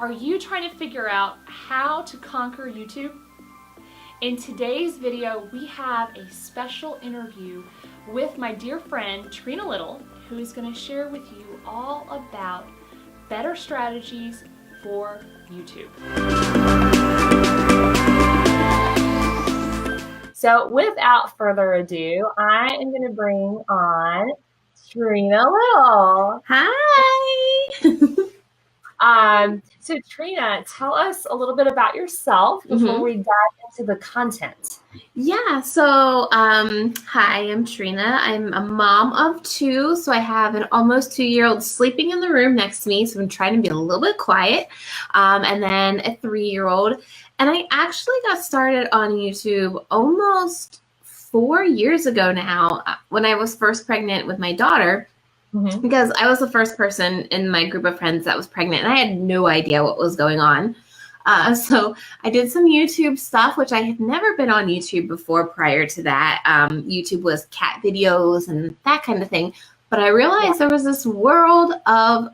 Are you trying to figure out how to conquer YouTube? In today's video, we have a special interview with my dear friend Trena Little, who is going to share with you all about better strategies for YouTube. So without further ado, I am going to bring on Trena Little. Hi! So Trena, tell us a little bit about yourself before we dive into the content. Yeah, so hi, I'm Trena. I'm a mom of two, so I have an almost 2-year-old sleeping in the room next to me, so I'm trying to be a little bit quiet, and then a 3-year-old. And I actually got started on YouTube almost 4 years ago now when I was first pregnant with my daughter. Because I was the first person in my group of friends that was pregnant, and I had no idea what was going on. So I did some YouTube stuff, which I had never been on YouTube before prior to that. YouTube was cat videos and that kind of thing. But I realized there was this world of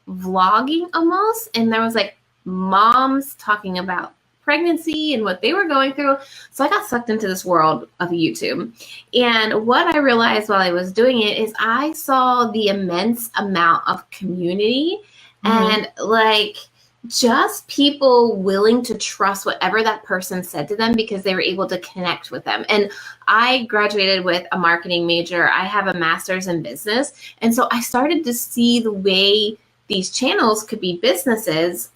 vlogging almost, and there was like moms talking about pregnancy and what they were going through. So I got sucked into this world of YouTube. And what I realized while I was doing it is I saw the immense amount of community and like just people willing to trust whatever that person said to them because they were able to connect with them. And I graduated with a marketing major. I have a master's in business. And so I started to see the way these channels could be businesses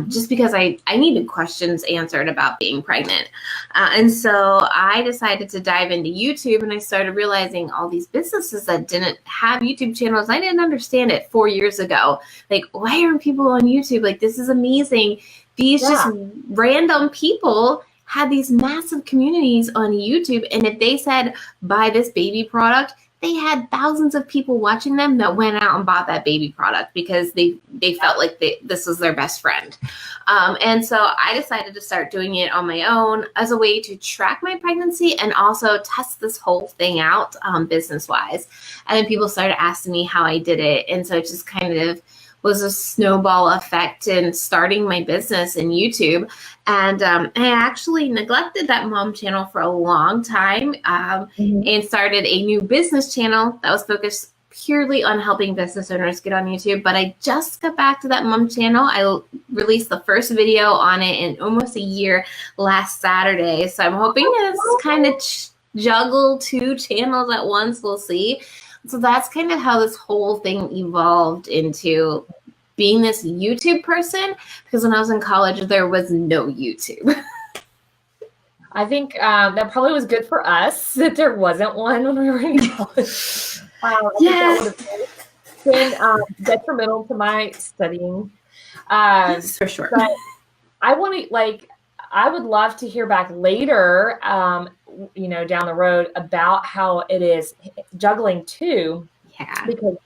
just because I needed questions answered about being pregnant. And so I decided to dive into YouTube, and I started realizing all these businesses that didn't have YouTube channels. I didn't understand it 4 years ago. Like, why aren't people on YouTube? Like, this is amazing. These just random people had these massive communities on YouTube. And if they said, buy this baby product, they had thousands of people watching them that went out and bought that baby product because they felt like this was their best friend. And so I decided to start doing it on my own as a way to track my pregnancy and also test this whole thing out business-wise. And then people started asking me how I did it. And so it just kind of was a snowball effect in starting my business in YouTube. And I actually neglected that mom channel for a long time and started a new business channel that was focused purely on helping business owners get on YouTube. But I just got back to that mom channel. I released the first video on it in almost a year last Saturday. So I'm hoping to kind of juggle 2 channels at once. We'll see. So that's kind of how this whole thing evolved into being this YouTube person, because when I was in college, there was no YouTube. I think that probably was good for us that there wasn't one when we were in college. Yes. That would have been detrimental to my studying. Yes, for sure. But I would love to hear back later, down the road about how it is juggling too. Yeah. Because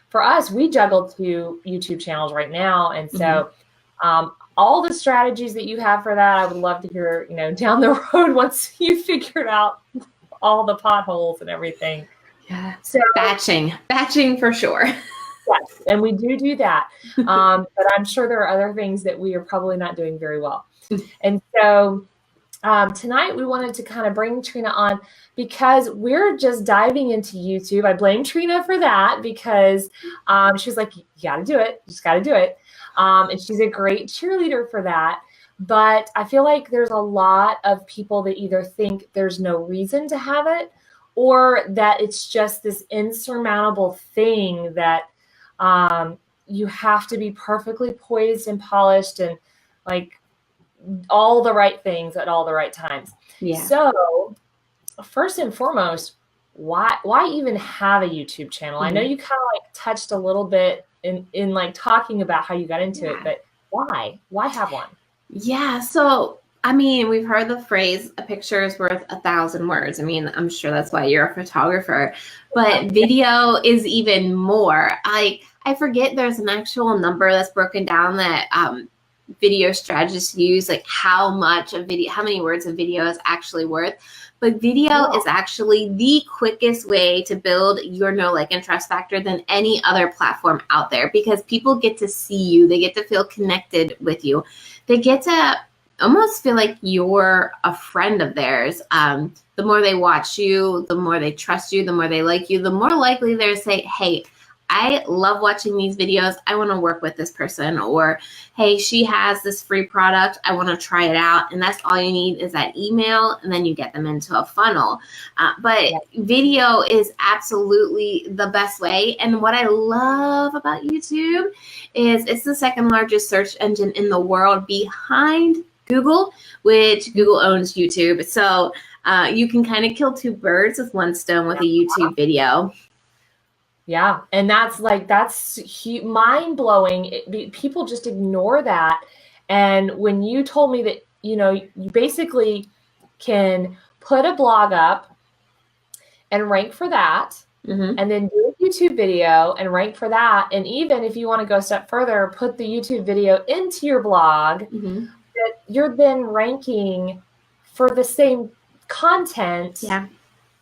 for us, we juggle 2 YouTube channels right now. And so all the strategies that you have for that, I would love to hear, down the road once you figured out all the potholes and everything. Yeah. So batching for sure. Yes. And we do that. But I'm sure there are other things that we are probably not doing very well. And so tonight we wanted to kind of bring Trena on because we're just diving into YouTube. I blame Trena for that because she was like, you got to do it. You just got to do it. And she's a great cheerleader for that. But I feel like there's a lot of people that either think there's no reason to have it or that it's just this insurmountable thing that you have to be perfectly poised and polished and like all the right things at all the right times. Yeah. So first and foremost, why even have a YouTube channel? I know you kind of like touched a little bit in like talking about how you got into it, but why have one? Yeah. So, I mean, we've heard the phrase, a picture is worth 1,000 words. I mean, I'm sure that's why you're a photographer, but video is even more. I forget there's an actual number that's broken down that video strategists use, like how many words a video is actually worth. But video is actually the quickest way to build your know, like, and trust factor than any other platform out there, because people get to see you. They get to feel connected with you. They get to almost feel like you're a friend of theirs. The more they watch you, the more they trust you, the more they like you, the more likely they're to say, hey, I love watching these videos. I want to work with this person. Or, hey, she has this free product. I want to try it out. And that's all you need is that email, and then you get them into a funnel. But video is absolutely the best way. And what I love about YouTube is it's the second largest search engine in the world behind Google, which Google owns YouTube. So you can kind of kill two birds with one stone with a YouTube video. Yeah. And that's mind blowing. People just ignore that. And when you told me that, you basically can put a blog up and rank for that, and then do a YouTube video and rank for that. And even if you want to go a step further, put the YouTube video into your blog, that you're then ranking for the same content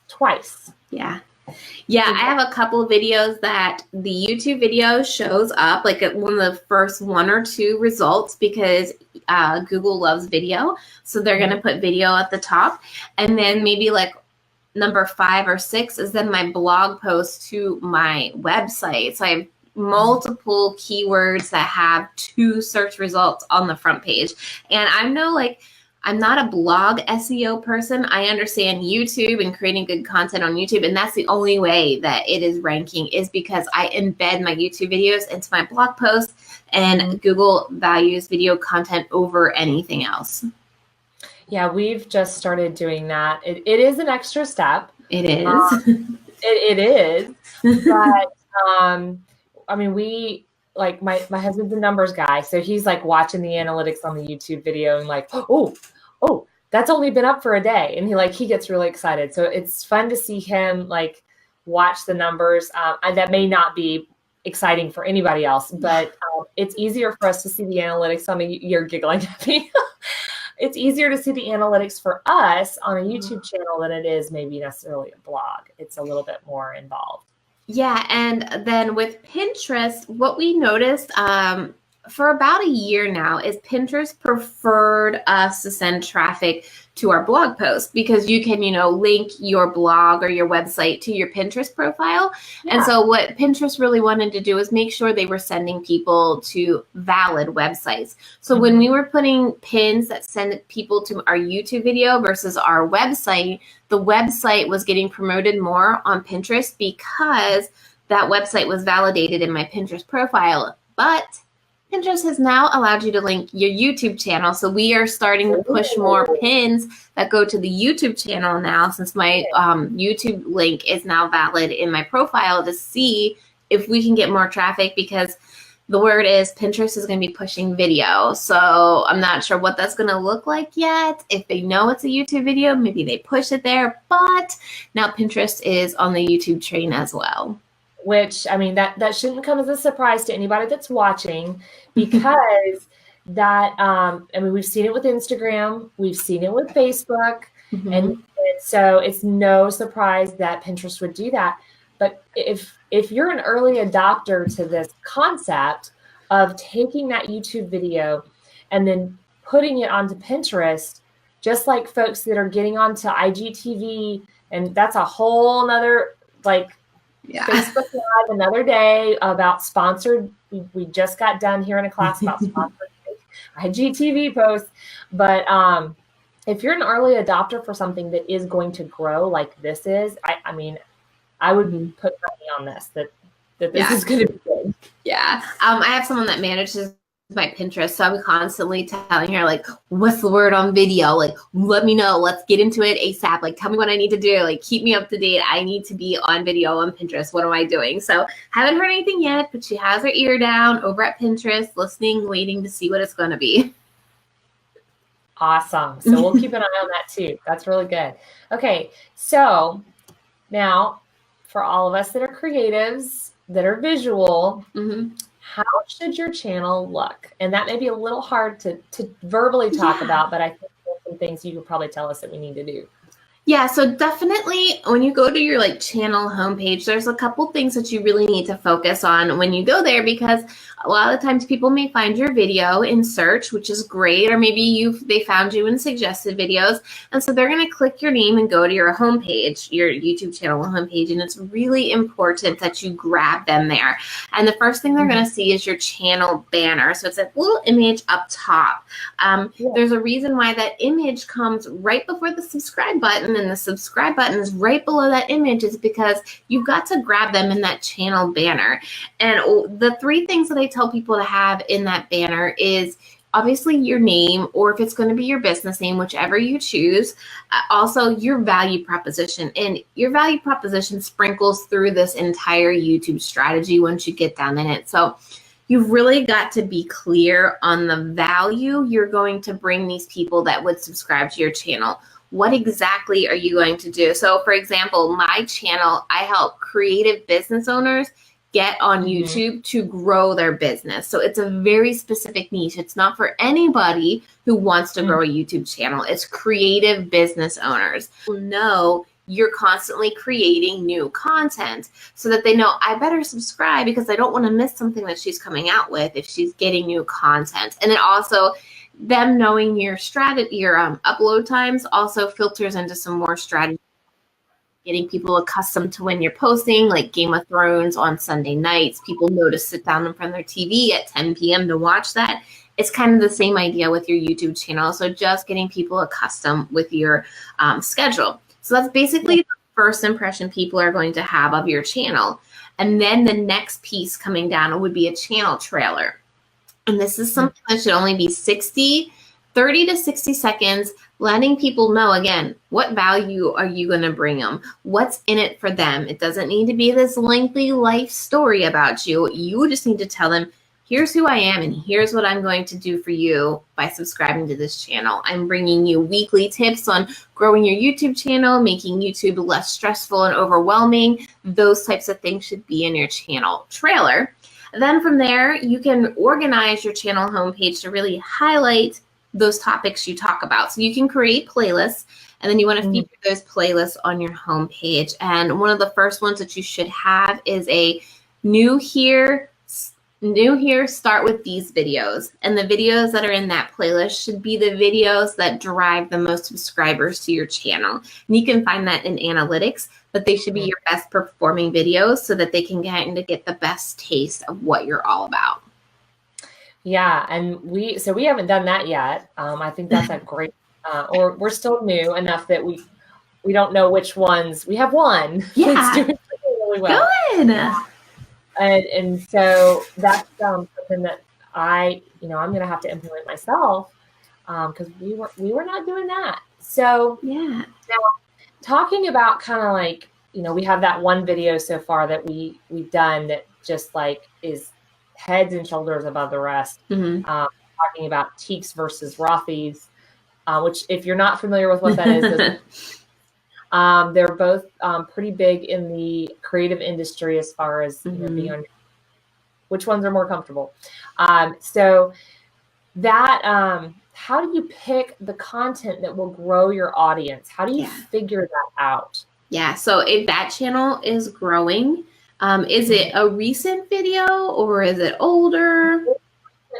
twice. Yeah, I have a couple of videos that the YouTube video shows up like at one of the first one or two results, because Google loves video. So they're going to put video at the top. And then maybe like number 5 or 6 is then my blog post to my website. So I have multiple keywords that have 2 search results on the front page. And I'm not a blog SEO person. I understand YouTube and creating good content on YouTube. And that's the only way that it is ranking, is because I embed my YouTube videos into my blog posts, and Google values video content over anything else. Yeah, we've just started doing that. It is an extra step. It is. It is. But I mean, like my husband's a numbers guy, so he's like watching the analytics on the YouTube video and like, oh, that's only been up for a day, and he gets really excited. So it's fun to see him like watch the numbers. And that may not be exciting for anybody else, but it's easier for us to see the analytics on you're giggling at me. It's easier to see the analytics for us on a YouTube channel than it is maybe necessarily a blog. It's a little bit more involved. Yeah, and then with Pinterest, what we noticed for about a year now is Pinterest preferred us to send traffic to our blog post, because you can, link your blog or your website to your Pinterest profile. Yeah. And so what Pinterest really wanted to do is make sure they were sending people to valid websites. So when we were putting pins that send people to our YouTube video versus our website, the website was getting promoted more on Pinterest because that website was validated in my Pinterest profile. But Pinterest has now allowed you to link your YouTube channel. So we are starting to push more pins that go to the YouTube channel now, since my YouTube link is now valid in my profile, to see if we can get more traffic, because the word is Pinterest is going to be pushing video. So I'm not sure what that's going to look like yet. If they know it's a YouTube video, maybe they push it there. But now Pinterest is on the YouTube train as well. Which, I mean, that shouldn't come as a surprise to anybody that's watching, because we've seen it with Instagram, we've seen it with Facebook, and so it's no surprise that Pinterest would do that. But if you're an early adopter to this concept of taking that YouTube video and then putting it onto Pinterest, just like folks that are getting onto IGTV, and that's a whole nother Facebook Live another day about sponsored. We just got done here in a class about sponsored IGTV posts. But if you're an early adopter for something that is going to grow like this is, I would put money on this that this is going to be good. Yeah. I have someone that manages my Pinterest, so I'm constantly telling her, like, what's the word on video? Like, let me know. Let's get into it ASAP. Like, tell me what I need to do. Like, keep me up to date. I need to be on video on Pinterest. What am I doing? So haven't heard anything yet, but she has her ear down over at Pinterest, listening, waiting to see what it's going to be. Awesome. So we'll keep an eye on that too. That's really good. Okay. So now for all of us that are creatives, that are visual, how should your channel look? And that may be a little hard to verbally talk about, but I think there's some things you could probably tell us that we need to do. Yeah, so definitely when you go to your channel homepage, there's a couple things that you really need to focus on when you go there, because a lot of the times people may find your video in search, which is great, or maybe they found you in suggested videos, and so they're going to click your name and go to your homepage, your YouTube channel homepage, and it's really important that you grab them there. And the first thing they're going to see is your channel banner. So it's a little image up top. There's a reason why that image comes right before the subscribe button, and the subscribe button is right below that image, is because you've got to grab them in that channel banner. And the three things that I tell people to have in that banner is obviously your name, or if it's going to be your business name, whichever you choose. Also your value proposition, and your value proposition sprinkles through this entire YouTube strategy once you get down in it. So you've really got to be clear on the value you're going to bring these people that would subscribe to your channel. What exactly are you going to do? So for example, my channel, I help creative business owners get on YouTube to grow their business. So it's a very specific niche. It's not for anybody who wants to grow a YouTube channel. It's creative business owners who know you're constantly creating new content, so that they know, I better subscribe because I don't want to miss something that she's coming out with if she's getting new content. And then also them knowing your strategy, your upload times also filters into some more strategy, getting people accustomed to when you're posting, like Game of Thrones on Sunday nights. People know to sit down in front of their TV at 10 p.m. to watch that. It's kind of the same idea with your YouTube channel. So just getting people accustomed with your schedule. So that's basically the first impression people are going to have of your channel. And then the next piece coming down would be a channel trailer. And this is something that should only be 30 to 60 seconds, letting people know, again, what value are you going to bring them? What's in it for them? It doesn't need to be this lengthy life story about you. You just need to tell them, here's who I am and here's what I'm going to do for you by subscribing to this channel. I'm bringing you weekly tips on growing your YouTube channel, making YouTube less stressful and overwhelming. Those types of things should be in your channel trailer. Then from there, you can organize your channel homepage to really highlight those topics you talk about. So you can create playlists, and then you want to feature those playlists on your homepage. And one of the first ones that you should have is a new here, start with these videos. And the videos that are in that playlist should be the videos that drive the most subscribers to your channel. And you can find that in analytics, but they should be your best performing videos so that they can get the best taste of what you're all about. Yeah, and we haven't done that yet. I think that's a great, or we're still new enough that we don't know which ones. We have one. Yeah, that's doing really well. Good. And so that's something that I'm going to have to implement myself, because we were not doing that. So yeah, now talking about kind of like, we have that one video so far that we've done that just like is heads and shoulders above the rest. Talking about Teeks versus Rothy's, which if you're not familiar with what that is, they're both pretty big in the creative industry as far as being on. Which ones are more comfortable? So that how do you pick the content that will grow your audience? How do you figure that out? Yeah. So if that channel is growing, is it a recent video or is it older?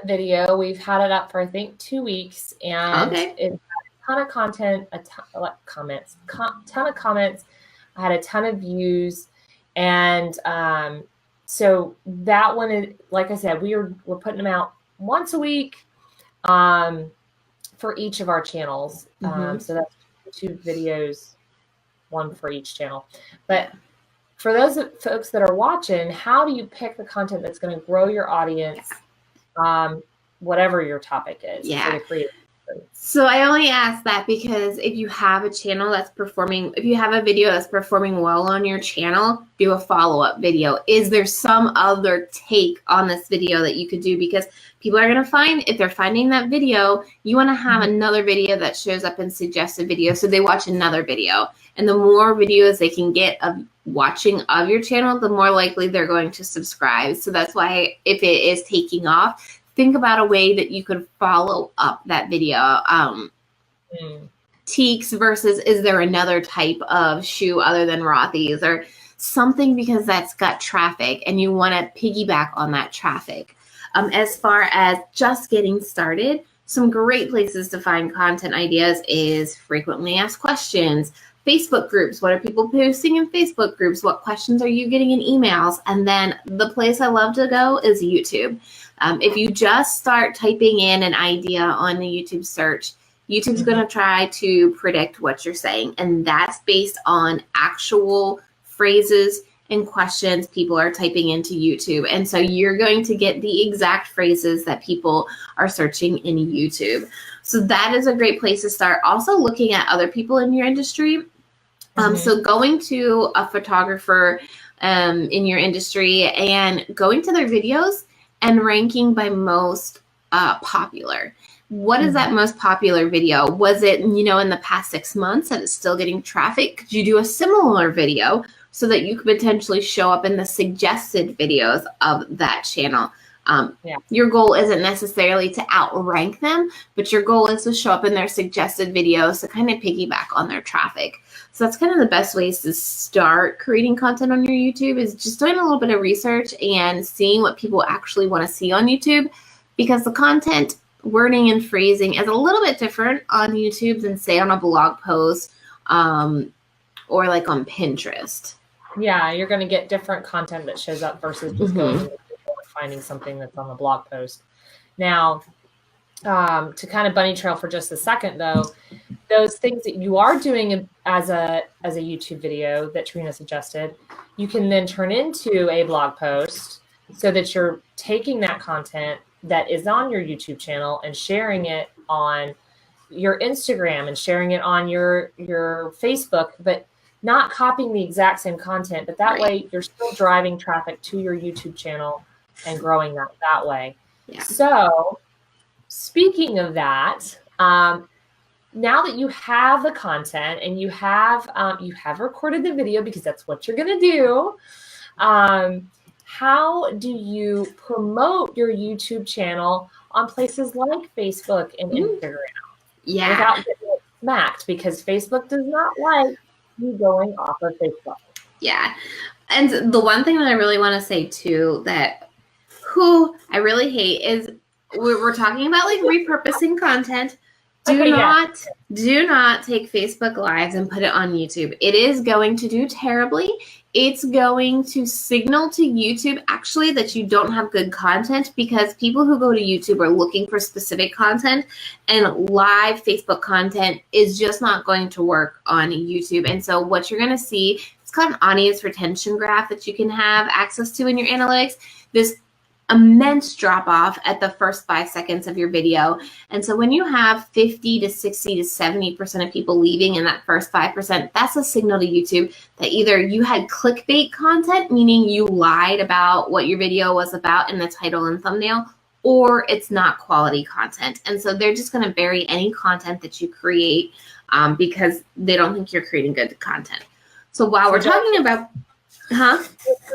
Video. We've had it up for I think 2 weeks, and it's a ton of content, a ton of comments. I had a ton of views, and so that one is, like I said, we're putting them out once a week for each of our channels. So that's 2 videos, one for each channel. But for those folks that are watching, how do you pick the content that's going to grow your audience, whatever your topic is? Yeah. So I only ask that because if you have a channel that's performing, if you have a video that's performing well on your channel, do a follow-up video. Is there some other take on this video that you could do? Because people are going to find, if they're finding that video, you want to have another video that shows up in suggested videos, so they watch another video. And the more videos they can get of watching of your channel, the more likely they're going to subscribe. So that's why if it is taking off, think about a way that you could follow up that video. Teaks versus is there another type of shoe other than Rothy's or something, because that's got traffic and you want to piggyback on that traffic. As far as just getting started, some great places to find content ideas is frequently asked questions, Facebook groups. What are people posting in Facebook groups? What questions are you getting in emails? And then the place I love to go is YouTube. If you just start typing in an idea on the YouTube search, YouTube's going to try to predict what you're saying. And that's based on actual phrases and questions people are typing into YouTube. And so you're going to get the exact phrases that people are searching in YouTube. So that is a great place to start. Also looking at other people in your industry. So going to a photographer in your industry and going to their videos and ranking by most popular. What is that most popular video? Was it, in the past 6 months that it's still getting traffic? Could you do a similar video so that you could potentially show up in the suggested videos of that channel? Your goal isn't necessarily to outrank them, but your goal is to show up in their suggested videos to kind of piggyback on their traffic. So that's kind of the best ways to start creating content on your YouTube, is just doing a little bit of research and seeing what people actually want to see on YouTube, because the content wording and phrasing is a little bit different on YouTube than say on a blog post or like on Pinterest. Yeah, you're going to get different content that shows up versus just going and finding something that's on the blog post. Now, to kind of bunny trail for just a second, though, those things that you are doing as a YouTube video that Trena suggested, you can then turn into a blog post so that you're taking that content that is on your YouTube channel and sharing it on your Instagram and sharing it on your Facebook, but not copying the exact same content. But that way you're still driving traffic to your YouTube channel and growing that way. Yeah. So speaking of that, now that you have the content and you have recorded the video, because that's what you're going to do, how do you promote your YouTube channel on places like Facebook and Instagram? Yeah. Without getting smacked, because Facebook does not like you going off of Facebook. Yeah. And the one thing that I really want to say too, that I really hate is we're talking about like repurposing content. Do not take Facebook Lives and put it on YouTube. It is going to do terribly. It's going to signal to YouTube actually that you don't have good content, because people who go to YouTube are looking for specific content, and live Facebook content is just not going to work on YouTube. And so what you're going to see, it's called an audience retention graph that you can have access to in your analytics. This immense drop off at the first 5 seconds of your video. And so when you have 50 to 60 to 70% of people leaving in that first 5%, that's a signal to YouTube that either you had clickbait content, meaning you lied about what your video was about in the title and thumbnail, or it's not quality content. And so they're just going to bury any content that you create because they don't think you're creating good content. So while we're talking about,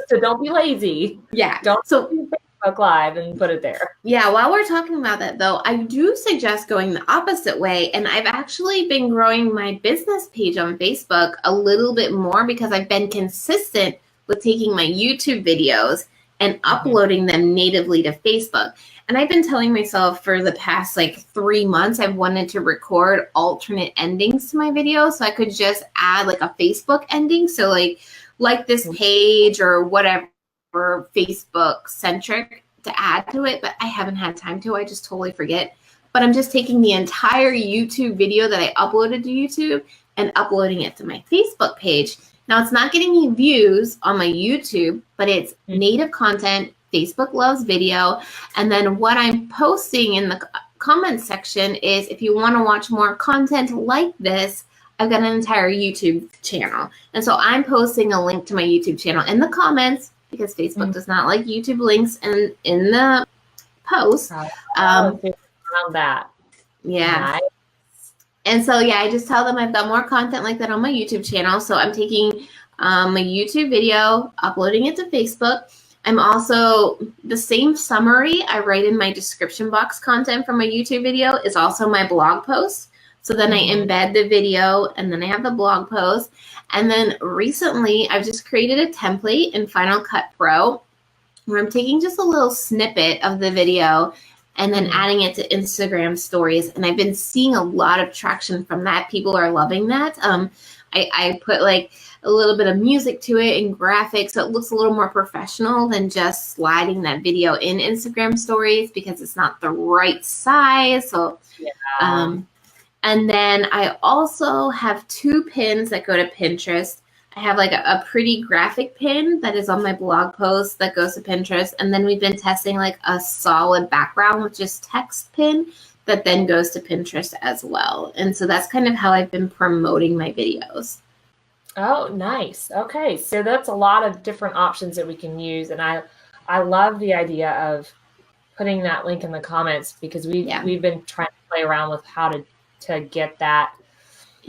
So don't be lazy. Yeah. Don't Live and put it there. Yeah, while we're talking about that though, I do suggest going the opposite way. And I've actually been growing my business page on Facebook a little bit more because I've been consistent with taking my YouTube videos and uploading them natively to Facebook. And I've been telling myself for the past like 3 months, I've wanted to record alternate endings to my videos so I could just add like a Facebook ending. So like this page or whatever, Facebook centric to add to it, but I haven't had time to. I just totally forget. But I'm just taking the entire YouTube video that I uploaded to YouTube and uploading it to my Facebook page. Now it's not getting any views on my YouTube, but it's native content. Facebook loves video. And then what I'm posting in the comment section is, if you want to watch more content like this, I've got an entire YouTube channel. And so I'm posting a link to my YouTube channel in the comments, because Facebook does not like YouTube links in the post. Around that. Yeah. Nice. And so, yeah, I just tell them I've got more content like that on my YouTube channel. So I'm taking a YouTube video, uploading it to Facebook. I'm also, the same summary I write in my description box content from my YouTube video is also my blog post. So then I embed the video and then I have the blog post. And then recently I've just created a template in Final Cut Pro where I'm taking just a little snippet of the video and then adding it to Instagram stories. And I've been seeing a lot of traction from that. People are loving that. I put like a little bit of music to it and graphics, so it looks a little more professional than just sliding that video in Instagram stories because it's not the right size. So, and then I also have 2 pins that go to Pinterest. I have like a pretty graphic pin that is on my blog post that goes to Pinterest. And then we've been testing like a solid background with just text pin that then goes to Pinterest as well. And so that's kind of how I've been promoting my videos. Oh, nice. Okay. So that's a lot of different options that we can use. And I love the idea of putting that link in the comments because we've been trying to play around with how to get that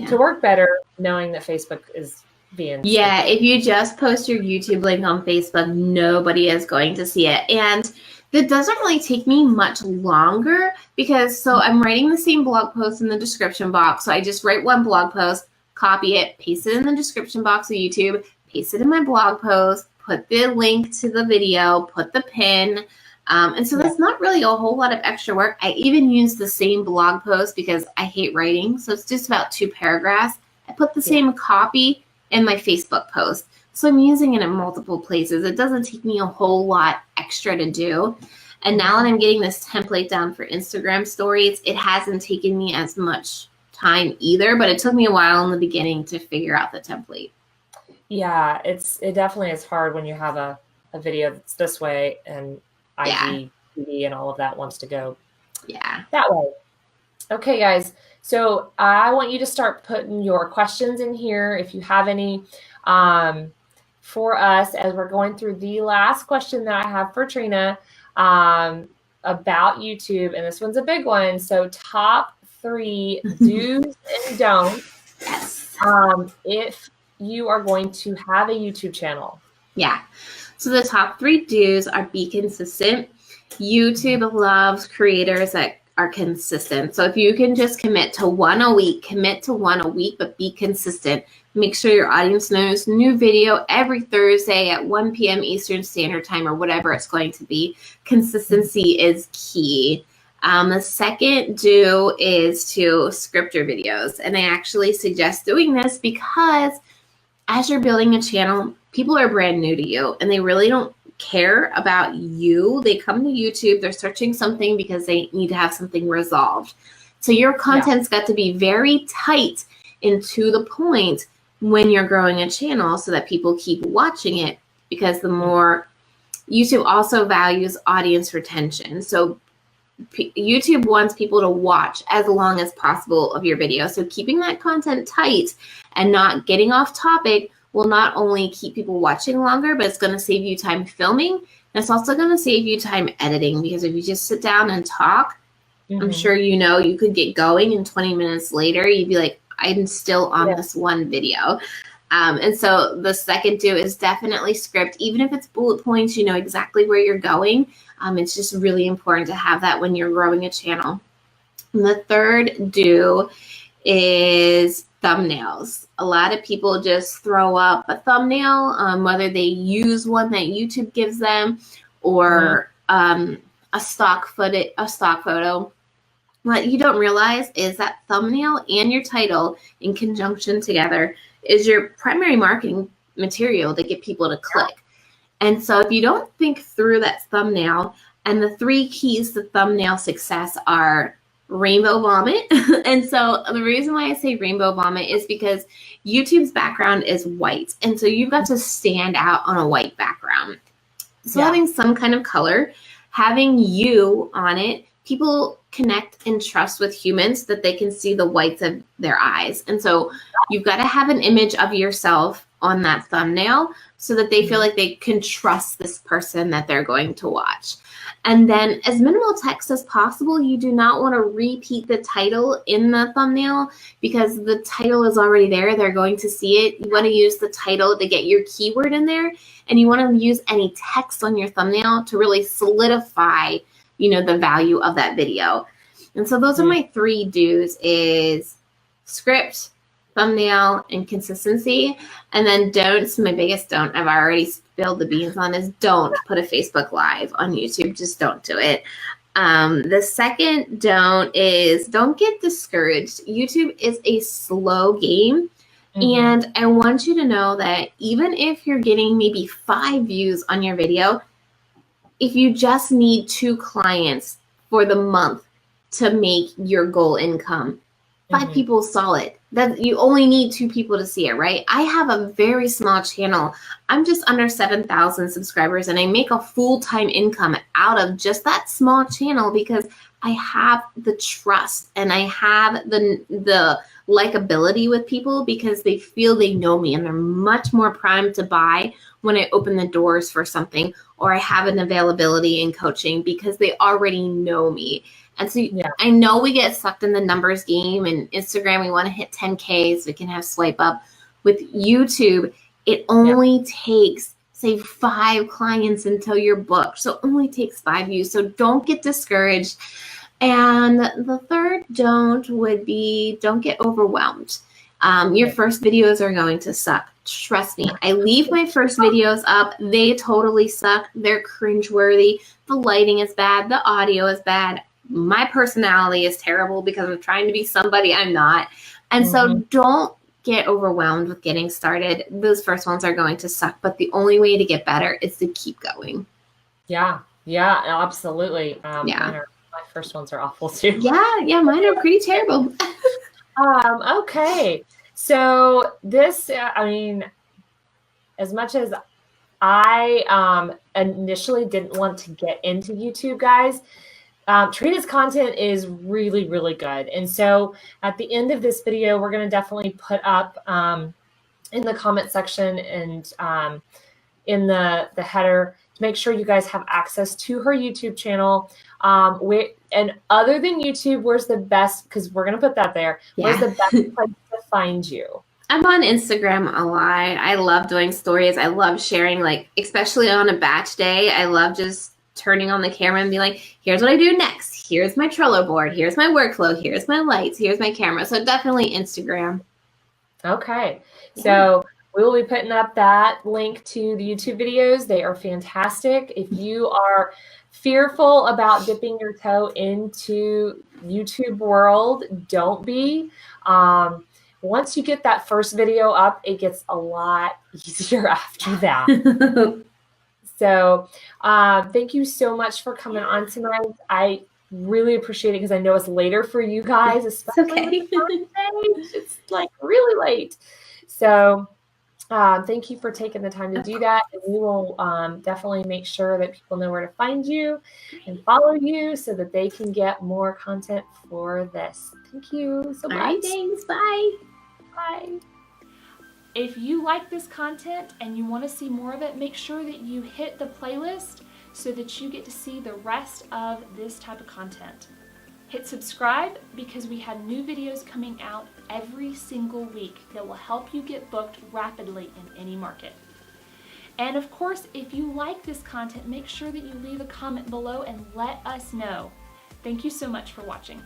to work better, knowing that Facebook is being if you just post your YouTube link on Facebook, nobody is going to see it. And that doesn't really take me much longer because I'm writing the same blog post in the description box. So I just write one blog post, copy it, paste it in the description box of YouTube, paste it in my blog post, put the link to the video, put the pin. And so that's not really a whole lot of extra work. I even use the same blog post because I hate writing. So it's just about 2 paragraphs. I put the same copy in my Facebook post. So I'm using it in multiple places. It doesn't take me a whole lot extra to do. And now that I'm getting this template down for Instagram stories, it hasn't taken me as much time either, but it took me a while in the beginning to figure out the template. Yeah, it definitely is hard when you have a video that's this way and IGTV and all of that wants to go that way. Okay, guys. So I want you to start putting your questions in here if you have any for us as we're going through the last question that I have for Trena about YouTube. And this one's a big one. So top 3 do's and don'ts if you are going to have a YouTube channel. Yeah. So the top 3 do's are be consistent. YouTube loves creators that are consistent. So if you can just commit to one a week, but be consistent. Make sure your audience knows new video every Thursday at 1 p.m. Eastern Standard Time or whatever it's going to be. Consistency is key. The second do is to script your videos. And I actually suggest doing this because as you're building a channel, people are brand new to you and they really don't care about you. They come to YouTube, they're searching something because they need to have something resolved. So your content's got to be very tight and to the point when you're growing a channel so that people keep watching it, because the more YouTube also values audience retention. So YouTube wants people to watch as long as possible of your video. So keeping that content tight and not getting off topic will not only keep people watching longer, but it's going to save you time filming. And it's also going to save you time editing, because if you just sit down and talk, I'm sure you could get going and 20 minutes later, you'd be like, I'm still on this one video. And so the second do is definitely script. Even if it's bullet points, you know exactly where you're going. It's just really important to have that when you're growing a channel. And the third do is thumbnails. A lot of people just throw up a thumbnail, whether they use one that YouTube gives them or a stock photo. What you don't realize is that thumbnail and your title in conjunction together is your primary marketing material to get people to click. And so if you don't think through that thumbnail, and the 3 keys to thumbnail success are rainbow vomit. And so the reason why I say rainbow vomit is because YouTube's background is white. And so you've got to stand out on a white background. So having some kind of color, having you on it, people connect and trust with humans that they can see the whites of their eyes. And so you've got to have an image of yourself on that thumbnail so that they feel like they can trust this person that they're going to watch. And then as minimal text as possible. You do not want to repeat the title in the thumbnail because the title is already there. They're going to see it. You want to use the title to get your keyword in there, and you want to use any text on your thumbnail to really solidify, the value of that video. And so those are my 3 do's: is script, thumbnail, and consistency. And then don'ts, my biggest don't, I've already spilled the beans on, is don't put a Facebook Live on YouTube. Just don't do it. The second don't is don't get discouraged. YouTube is a slow game. And I want you to know that even if you're getting maybe 5 views on your video, if you just need 2 clients for the month to make your goal income, 5 people saw it. That you only need 2 people to see it, right? I have a very small channel. I'm just under 7,000 subscribers, and I make a full-time income out of just that small channel because I have the trust and I have the likability with people because they feel they know me and they're much more primed to buy when I open the doors for something, or I have an availability in coaching because they already know me. And so I know we get sucked in the numbers game, and Instagram, we want to hit 10K so we can have swipe up. With YouTube, it only takes, say, 5 clients until you're booked. So it only takes 5 views. So don't get discouraged. And the third don't would be don't get overwhelmed. Your first videos are going to suck. Trust me. I leave my first videos up. They totally suck. They're cringeworthy. The lighting is bad. The audio is bad. My personality is terrible because I'm trying to be somebody I'm not. And so don't get overwhelmed with getting started. Those first ones are going to suck, but the only way to get better is to keep going. Yeah, absolutely. My first ones are awful too. Yeah, mine are pretty terrible. Okay. So this, as much as I initially didn't want to get into YouTube, guys, Trena's content is really, really good. And so at the end of this video, we're going to definitely put up in the comment section and in the header to make sure you guys have access to her YouTube channel. And other than YouTube, where's the best, because we're going to put that there, where's the best place to find you? I'm on Instagram a lot. I love doing stories. I love sharing, especially on a batch day. I love just turning on the camera and be like, here's what I do next. Here's my Trello board. Here's my workflow. Here's my lights. Here's my camera. So definitely Instagram. Okay. So we will be putting up that link to the YouTube videos. They are fantastic. If you are fearful about dipping your toe into YouTube world, don't be. Once you get that first video up, it gets a lot easier after that. So thank you so much for coming on tonight. I really appreciate it because I know it's later for you guys, especially with it's really late. So thank you for taking the time to do that. And we will definitely make sure that people know where to find you and follow you so that they can get more content for this. Thank you so much. All right, thanks. Bye. Bye. If you like this content and you want to see more of it, make sure that you hit the playlist so that you get to see the rest of this type of content. Hit subscribe because we have new videos coming out every single week that will help you get booked rapidly in any market. And of course, if you like this content, make sure that you leave a comment below and let us know. Thank you so much for watching.